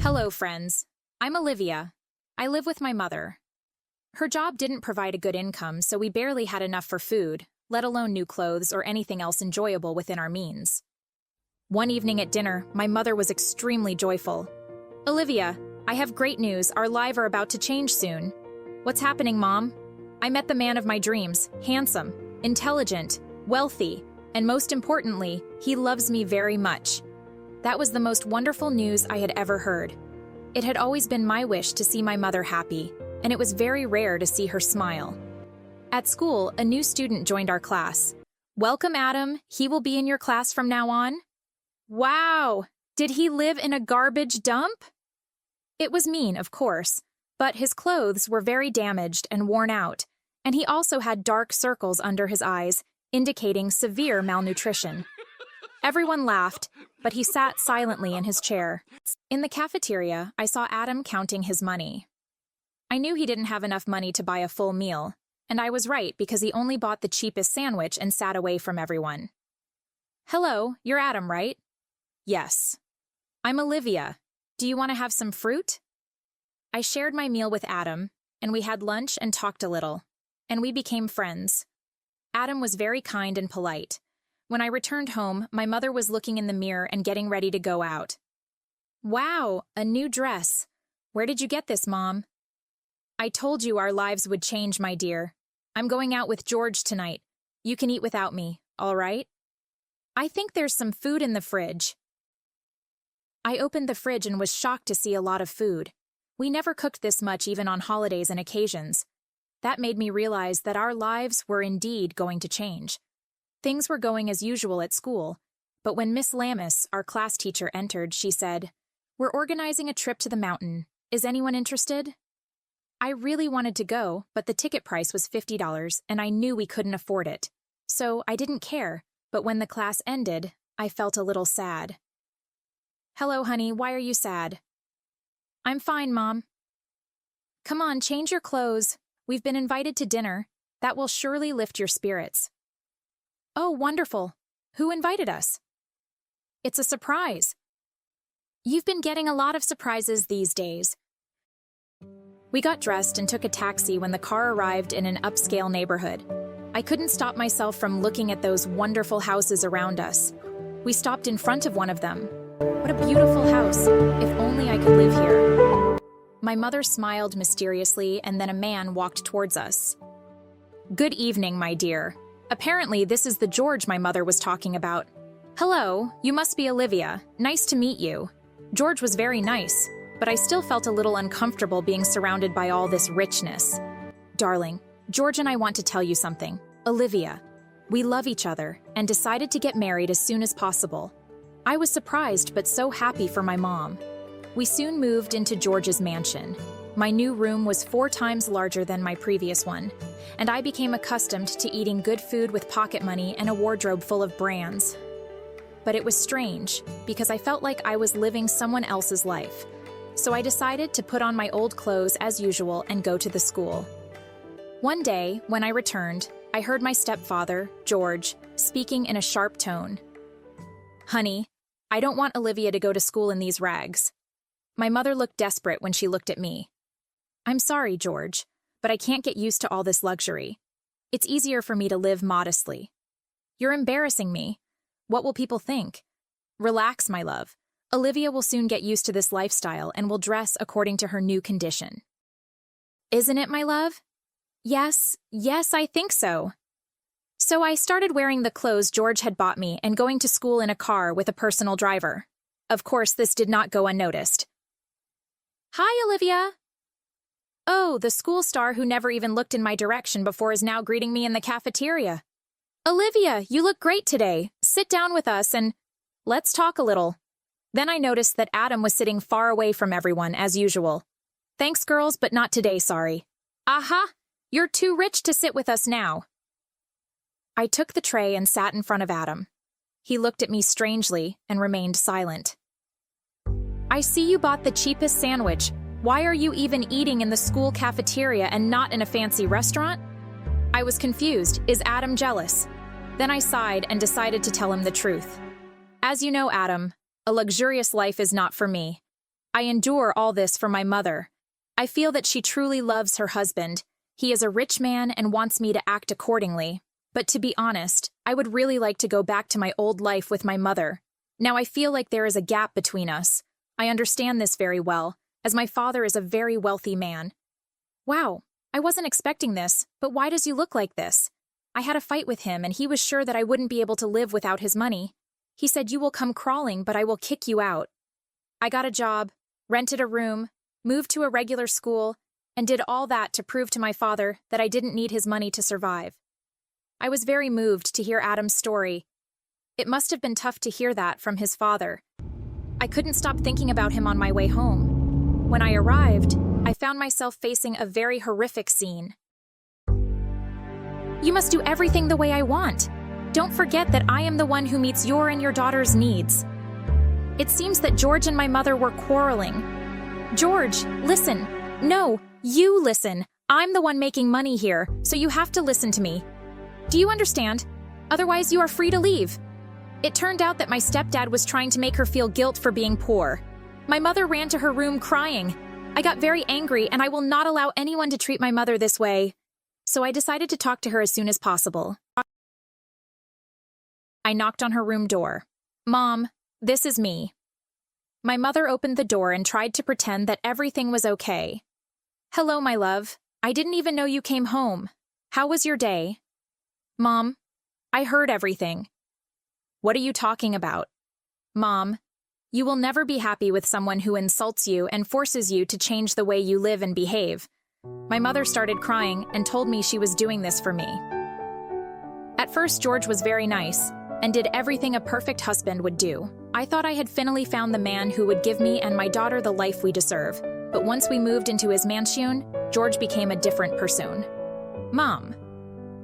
Hello, friends. I'm Olivia. I live with my mother. Her job didn't provide a good income, so we barely had enough for food, let alone new clothes or anything else enjoyable within our means. One evening at dinner, my mother was extremely joyful. Olivia, I have great news. Our lives are about to change soon. What's happening, Mom? I met the man of my dreams, handsome, intelligent, wealthy, and most importantly, he loves me very much. That was the most wonderful news I had ever heard. It had always been my wish to see my mother happy, and it was very rare to see her smile. At school, a new student joined our class. Welcome, Adam. He will be in your class from now on. Wow! Did he live in a garbage dump? It was mean, of course, but his clothes were very damaged and worn out, and he also had dark circles under his eyes, indicating severe malnutrition. Everyone laughed, but he sat silently in his chair. In the cafeteria, I saw Adam counting his money. I knew he didn't have enough money to buy a full meal, and I was right because he only bought the cheapest sandwich and sat away from everyone. Hello, you're Adam, right? Yes. I'm Olivia. Do you want to have some fruit? I shared my meal with Adam, and we had lunch and talked a little, and we became friends. Adam was very kind and polite. When I returned home, my mother was looking in the mirror and getting ready to go out. Wow, a new dress. Where did you get this, Mom? I told you our lives would change, my dear. I'm going out with George tonight. You can eat without me, all right? I think there's some food in the fridge. I opened the fridge and was shocked to see a lot of food. We never cooked this much even on holidays and occasions. That made me realize that our lives were indeed going to change. Things were going as usual at school, but when Miss Lammis, our class teacher, entered, she said, "We're organizing a trip to the mountain. Is anyone interested?" I really wanted to go, but the ticket price was $50, and I knew we couldn't afford it. So I didn't care, but when the class ended, I felt a little sad. Hello, honey, why are you sad? I'm fine, Mom. Come on, change your clothes. We've been invited to dinner. That will surely lift your spirits. Oh, wonderful. Who invited us? It's a surprise. You've been getting a lot of surprises these days. We got dressed and took a taxi when the car arrived in an upscale neighborhood. I couldn't stop myself from looking at those wonderful houses around us. We stopped in front of one of them. What a beautiful house. If only I could live here. My mother smiled mysteriously, and then a man walked towards us. Good evening, my dear. Apparently, this is the George my mother was talking about. Hello, you must be Olivia. Nice to meet you. George was very nice, but I still felt a little uncomfortable being surrounded by all this richness. Darling, George and I want to tell you something. Olivia, we love each other and decided to get married as soon as possible. I was surprised but so happy for my mom. We soon moved into George's mansion. My new room was 4 times larger than my previous one, and I became accustomed to eating good food with pocket money and a wardrobe full of brands. But it was strange, because I felt like I was living someone else's life. So I decided to put on my old clothes as usual and go to the school. One day, when I returned, I heard my stepfather, George, speaking in a sharp tone. Honey, I don't want Olivia to go to school in these rags. My mother looked desperate when she looked at me. I'm sorry, George, but I can't get used to all this luxury. It's easier for me to live modestly. You're embarrassing me. What will people think? Relax, my love. Olivia will soon get used to this lifestyle and will dress according to her new condition. Isn't it, my love? Yes, I think so. So I started wearing the clothes George had bought me and going to school in a car with a personal driver. Of course, this did not go unnoticed. Hi, Olivia. Oh, the school star who never even looked in my direction before is now greeting me in the cafeteria. Olivia, you look great today. Sit down with us and let's talk a little. Then I noticed that Adam was sitting far away from everyone, as usual. Thanks, girls, but not today, sorry. Aha! You're too rich to sit with us now. I took the tray and sat in front of Adam. He looked at me strangely and remained silent. I see you bought the cheapest sandwich. Why are you even eating in the school cafeteria and not in a fancy restaurant? I was confused. Is Adam jealous? Then I sighed and decided to tell him the truth. As you know, Adam, a luxurious life is not for me. I endure all this for my mother. I feel that she truly loves her husband. He is a rich man and wants me to act accordingly. But to be honest, I would really like to go back to my old life with my mother. Now I feel like there is a gap between us. I understand this very well, as my father is a very wealthy man. Wow, I wasn't expecting this, but why does you look like this? I had a fight with him and he was sure that I wouldn't be able to live without his money. He said, "You will come crawling, but I will kick you out." I got a job, rented a room, moved to a regular school, and did all that to prove to my father that I didn't need his money to survive. I was very moved to hear Adam's story. It must have been tough to hear that from his father. I couldn't stop thinking about him on my way home. When I arrived, I found myself facing a very horrific scene. "You must do everything the way I want. Don't forget that I am the one who meets your and your daughter's needs." It seems that George and my mother were quarreling. "George, listen. No, you listen. I'm the one making money here, so you have to listen to me. Do you understand? Otherwise, you are free to leave." It turned out that my stepdad was trying to make her feel guilt for being poor. My mother ran to her room crying. I got very angry, and I will not allow anyone to treat my mother this way. So I decided to talk to her as soon as possible. I knocked on her room door. "Mom, this is me." My mother opened the door and tried to pretend that everything was okay. "Hello, my love. I didn't even know you came home. How was your day?" "Mom, I heard everything." "What are you talking about?" "Mom, you will never be happy with someone who insults you and forces you to change the way you live and behave." My mother started crying and told me she was doing this for me. At first, George was very nice and did everything a perfect husband would do. I thought I had finally found the man who would give me and my daughter the life we deserve. But once we moved into his mansion, George became a different person. "Mom,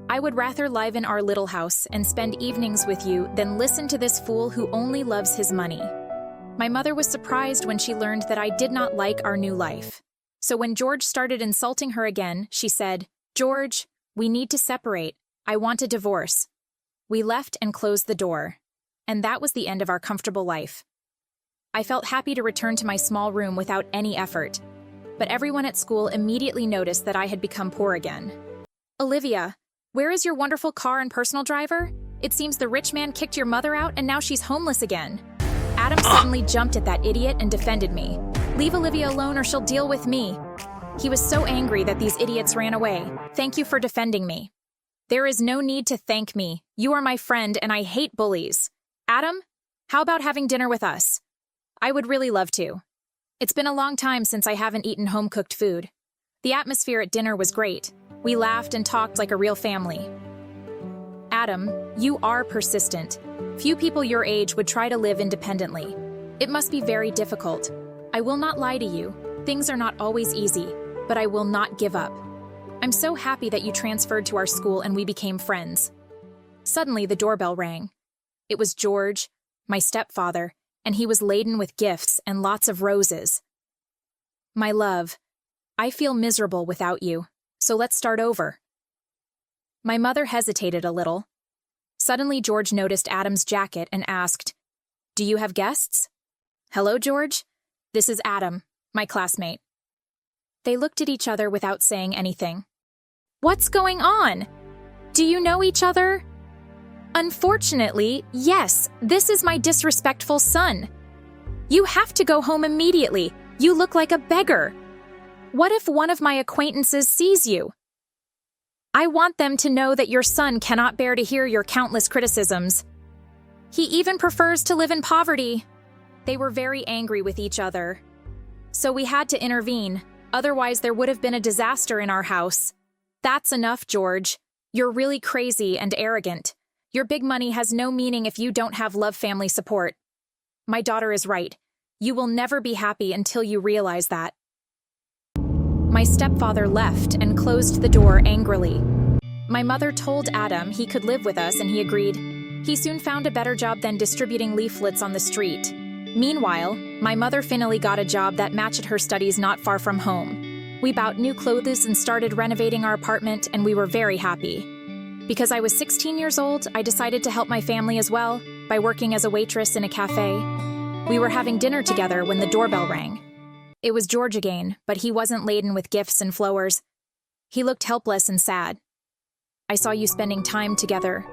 I would rather live in our little house and spend evenings with you than listen to this fool who only loves his money." My mother was surprised when she learned that I did not like our new life. So when George started insulting her again, she said, "George, we need to separate. I want a divorce." We left and closed the door. And that was the end of our comfortable life. I felt happy to return to my small room without any effort. But everyone at school immediately noticed that I had become poor again. "Olivia, where is your wonderful car and personal driver? It seems the rich man kicked your mother out and now she's homeless again." Adam suddenly jumped at that idiot and defended me. "Leave Olivia alone or she'll deal with me." He was so angry that these idiots ran away. "Thank you for defending me." "There is no need to thank me. You are my friend and I hate bullies." "Adam, how about having dinner with us?" "I would really love to. It's been a long time since I haven't eaten home-cooked food." The atmosphere at dinner was great. We laughed and talked like a real family. "Adam, you are persistent. Few people your age would try to live independently. It must be very difficult. I will not lie to you. Things are not always easy, but I will not give up. I'm so happy that you transferred to our school and we became friends." Suddenly, the doorbell rang. It was George, my stepfather, and he was laden with gifts and lots of roses. "My love, I feel miserable without you, so let's start over." My mother hesitated a little. Suddenly, George noticed Adam's jacket and asked, "Do you have guests?" "Hello, George. This is Adam, my classmate." They looked at each other without saying anything. "What's going on? Do you know each other?" "Unfortunately, yes, this is my disrespectful son." "You have to go home immediately. You look like a beggar." "What if one of my acquaintances sees you?" "I want them to know that your son cannot bear to hear your countless criticisms. He even prefers to live in poverty." They were very angry with each other. So we had to intervene, otherwise there would have been a disaster in our house. "That's enough, George. You're really crazy and arrogant. Your big money has no meaning if you don't have love family support. My daughter is right. You will never be happy until you realize that." My stepfather left and closed the door angrily. My mother told Adam he could live with us and he agreed. He soon found a better job than distributing leaflets on the street. Meanwhile, my mother finally got a job that matched her studies not far from home. We bought new clothes and started renovating our apartment, and we were very happy. Because I was 16 years old, I decided to help my family as well by working as a waitress in a cafe. We were having dinner together when the doorbell rang. It was George again, but he wasn't laden with gifts and flowers. He looked helpless and sad. I saw you spending time together.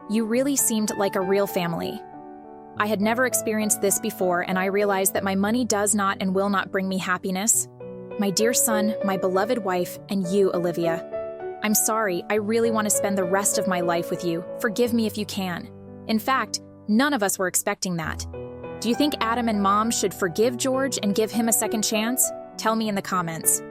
You really seemed like a real family. I had never experienced this before, and I realized that my money does not and will not bring me happiness. My dear son, my beloved wife, and you, Olivia. I'm sorry, I really want to spend the rest of my life with you. Forgive me if you can. In fact, none of us were expecting that. Do you think Adam and Mom should forgive George and give him a second chance? Tell me in the comments.